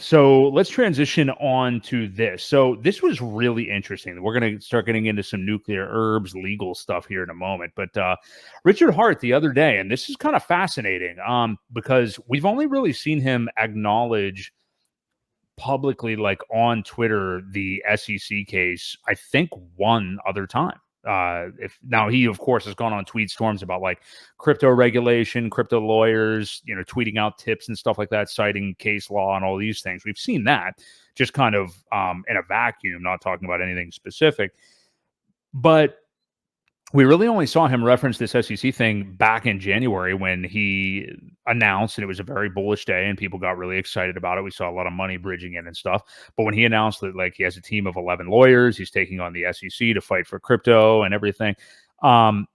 So let's transition on to this. So this was really interesting. We're going to start getting into some nuclear herbs, legal stuff here in a moment. But Richard Hart the other day, and this is kind of fascinating because we've only really seen him acknowledge publicly, like on Twitter, the SEC case, I think one other time. If now he, of course, has gone on tweet storms about like crypto regulation, crypto lawyers, tweeting out tips and stuff like that, citing case law and all these things. We've seen that just kind of in a vacuum, not talking about anything specific. But we really only saw him reference this SEC thing back in January when he announced, and it was a very bullish day and people got really excited about it. We saw a lot of money bridging in and stuff. But when he announced that like he has a team of 11 lawyers, he's taking on the SEC to fight for crypto and everything,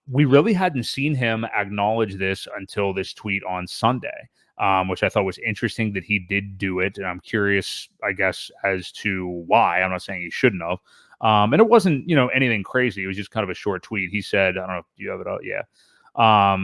we really hadn't seen him acknowledge this until this tweet on Sunday, which I thought was interesting that he did do it. And I'm curious, I guess, as to why. I'm not saying he shouldn't have. And it wasn't, anything crazy. It was just kind of a short tweet. He said, I don't know if you have it out. Yeah.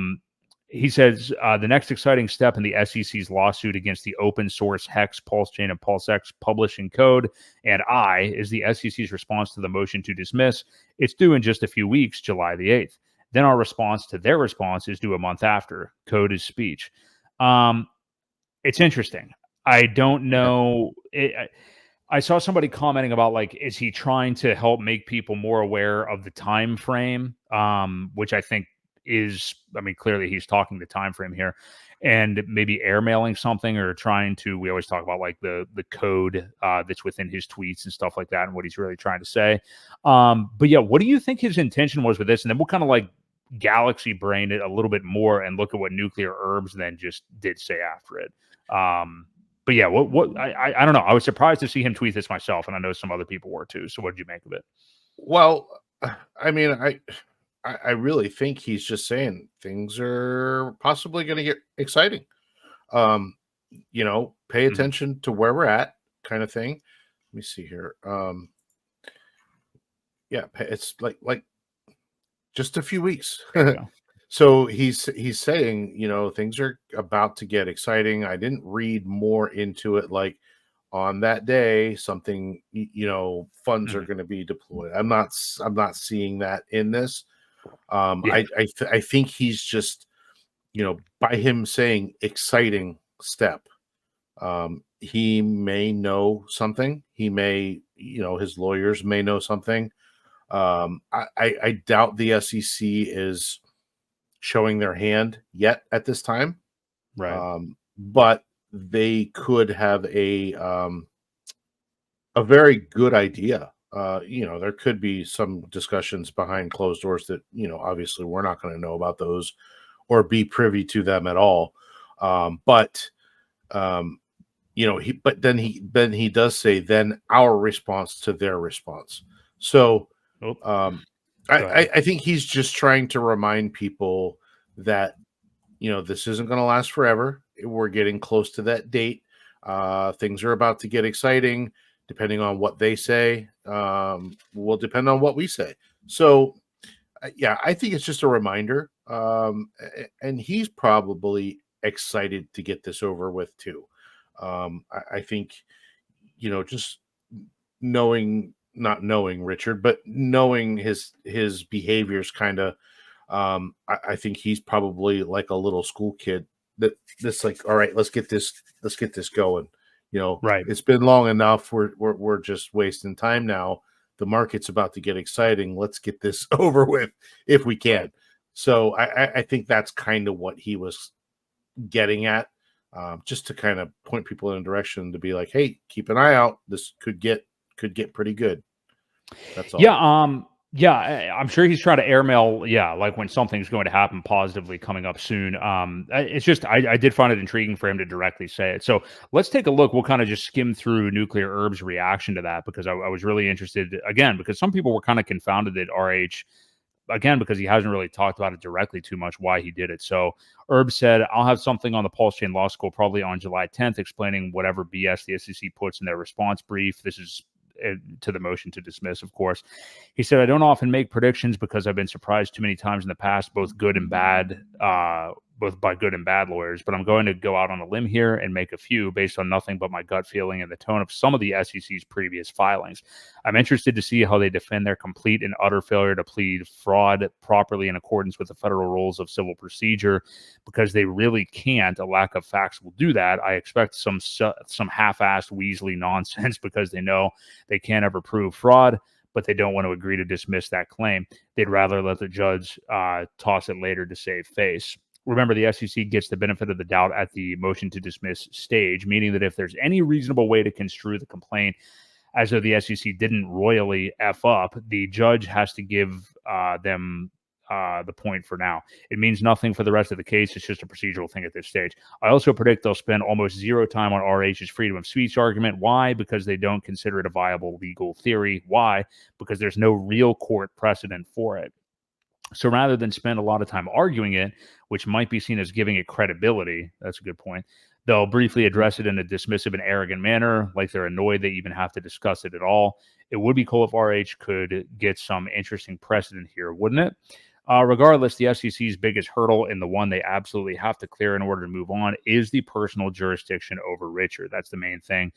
He says, the next exciting step in the SEC's lawsuit against the open source Hex, Pulse Chain, and PulseX publishing code and I is the SEC's response to the motion to dismiss. It's due in just a few weeks, July the 8th. Then our response to their response is due a month after. Code is speech. It's interesting. I don't know. I saw somebody commenting about like, is he trying to help make people more aware of the time frame? Which I think is, clearly he's talking the time frame here, and maybe airmailing something or trying to. We always talk about like the code that's within his tweets and stuff like that, and what he's really trying to say. But yeah, what do you think his intention was with this? And then we'll kind of like galaxy brain it a little bit more and look at what nuclear herbs then just did say after it. But yeah, I don't know. I was surprised to see him tweet this myself, and I know some other people were too. So what did you make of it? Well, I really think he's just saying things are possibly going to get exciting. Pay attention to where we're at, kind of thing. Let me see here. Yeah, it's like just a few weeks. So he's saying, things are about to get exciting. I didn't read more into it. Like on that day, something, funds are going to be deployed. I'm not seeing that in this. I think he's just, by him saying exciting step, he may know something. He may, his lawyers may know something. I doubt the SEC is showing their hand yet at this time, right? But they could have a very good idea. There could be some discussions behind closed doors that obviously we're not going to know about those or be privy to them at all. But then he does say then our response to their response. So I think he's just trying to remind people that, this isn't going to last forever. We're getting close to that date. Things are about to get exciting. Depending on what they say, will depend on what we say. So, yeah, I think it's just a reminder. And he's probably excited to get this over with, too. I think, just not knowing Richard, but knowing his behaviors kind of, I think he's probably like a little school kid that's like, all right, let's get this going. Right. It's been long enough. We're just wasting time now. The market's about to get exciting. Let's get this over with if we can. So I think that's kind of what he was getting at, just to kind of point people in a direction to be like, hey, keep an eye out. This could get pretty good. That's all. Yeah, I'm sure he's trying to airmail, like when something's going to happen positively coming up soon. It's just, I did find it intriguing for him to directly say it. So let's take a look. We'll kind of just skim through Nuclear Herb's reaction to that, because I was really interested, again, because some people were kind of confounded at RH, again, because he hasn't really talked about it directly too much, why he did it. So Herb said, I'll have something on the Pulse Chain Law School probably on July 10th explaining whatever BS the SEC puts in their response brief. This is to the motion to dismiss, of course. He said, I don't often make predictions because I've been surprised too many times in the past, both good and bad, both by good and bad lawyers, but I'm going to go out on a limb here and make a few based on nothing but my gut feeling and the tone of some of the SEC's previous filings. I'm interested to see how they defend their complete and utter failure to plead fraud properly in accordance with the federal rules of civil procedure, because they really can't. A lack of facts will do that. I expect some half-assed Weasley nonsense because they know they can't ever prove fraud, but they don't want to agree to dismiss that claim. They'd rather let the judge toss it later to save face. Remember, the SEC gets the benefit of the doubt at the motion to dismiss stage, meaning that if there's any reasonable way to construe the complaint as though the SEC didn't royally F up, the judge has to give them the point for now. It means nothing for the rest of the case. It's just a procedural thing at this stage. I also predict they'll spend almost zero time on RH's freedom of speech argument. Why? Because they don't consider it a viable legal theory. Why? Because there's no real court precedent for it. So rather than spend a lot of time arguing it, which might be seen as giving it credibility, that's a good point, they'll briefly address it in a dismissive and arrogant manner, like they're annoyed they even have to discuss it at all. It would be cool if RH could get some interesting precedent here, wouldn't it? Regardless, the SEC's biggest hurdle, and the one they absolutely have to clear in order to move on, is the personal jurisdiction over Richard. That's the main thing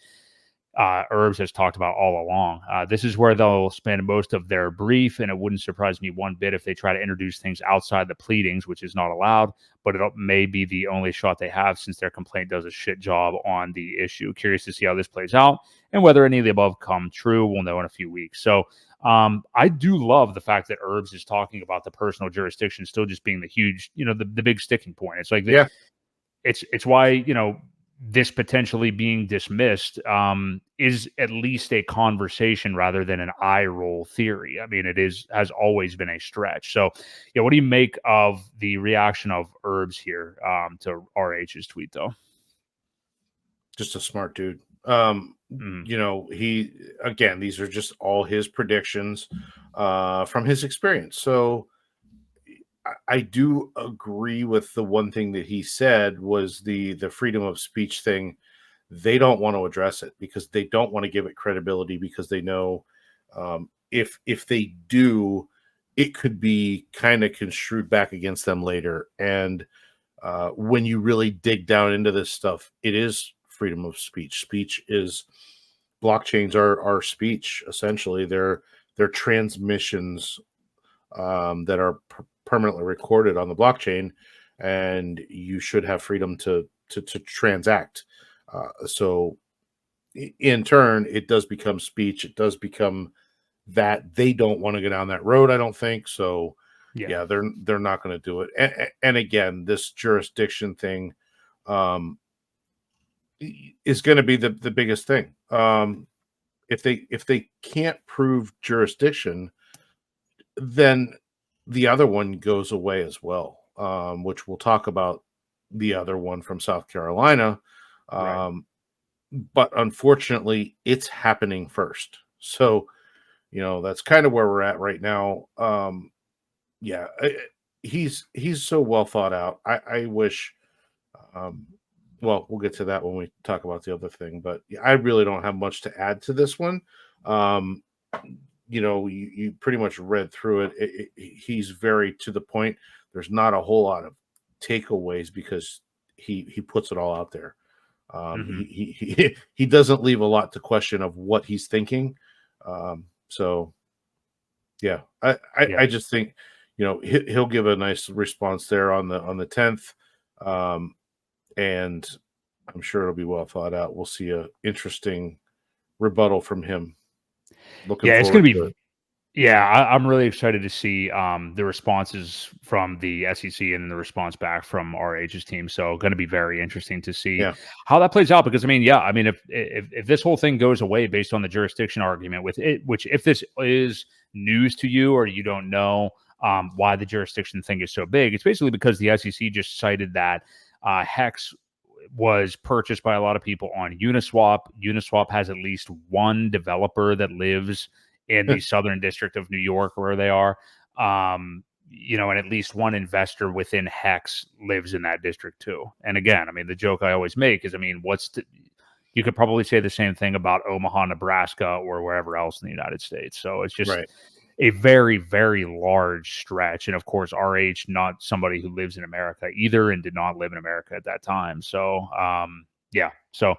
Herbs has talked about all along. This is where they'll spend most of their brief, and it wouldn't surprise me one bit if they try to introduce things outside the pleadings, which is not allowed, but it may be the only shot they have since their complaint does a shit job on the issue. Curious to see how this plays out, and whether any of the above come true, we'll know in a few weeks. So I do love the fact that Herbs is talking about the personal jurisdiction still just being the huge, the big sticking point. It's like, it's why, this potentially being dismissed is at least a conversation rather than an eye roll theory. I mean, has always been a stretch. So, what do you make of the reaction of Herbs here to RH's tweet, though? Just a smart dude. He, again, these are just all his predictions from his experience. So I do agree with the one thing that he said was the freedom of speech thing. They don't want to address it because they don't want to give it credibility, because they know if they do, it could be kind of construed back against them later. And when you really dig down into this stuff, it is freedom of speech. Speech is, blockchains are speech, essentially. They're transmissions that are permanently recorded on the blockchain, and you should have freedom to transact. So in turn, it does become speech. It does become that. They don't want to go down that road, I don't think. So yeah, they're not going to do it. And again, this jurisdiction thing is going to be the biggest thing. If they can't prove jurisdiction, then the other one goes away as well, which we'll talk about the other one from South Carolina. Right. But unfortunately, it's happening first. So, that's kind of where we're at right now. He's so well thought out. I wish, well, we'll get to that when we talk about the other thing, but I really don't have much to add to this one. You pretty much read through it. He's very to the point. There's not a whole lot of takeaways because he puts it all out there. He doesn't leave a lot to question of what he's thinking. So yeah, I just think he'll give a nice response there on the 10th, and I'm sure it'll be well thought out. We'll see a interesting rebuttal from him. It's going to be. I'm really excited to see the responses from the SEC and the response back from RH's team. So going to be very interesting to see how that plays out. Because if this whole thing goes away based on the jurisdiction argument with it, which if this is news to you or you don't know why the jurisdiction thing is so big, it's basically because the SEC just cited that Hex was purchased by a lot of people on Uniswap. Uniswap has at least one developer that lives in the Southern District of New York, where they are, and at least one investor within Hex lives in that district too. And again, the joke I always make is, you could probably say the same thing about Omaha, Nebraska, or wherever else in the United States. So it's just, a very, very large stretch. And of course, RH, not somebody who lives in America either, and did not live in America at that time. So, yeah. So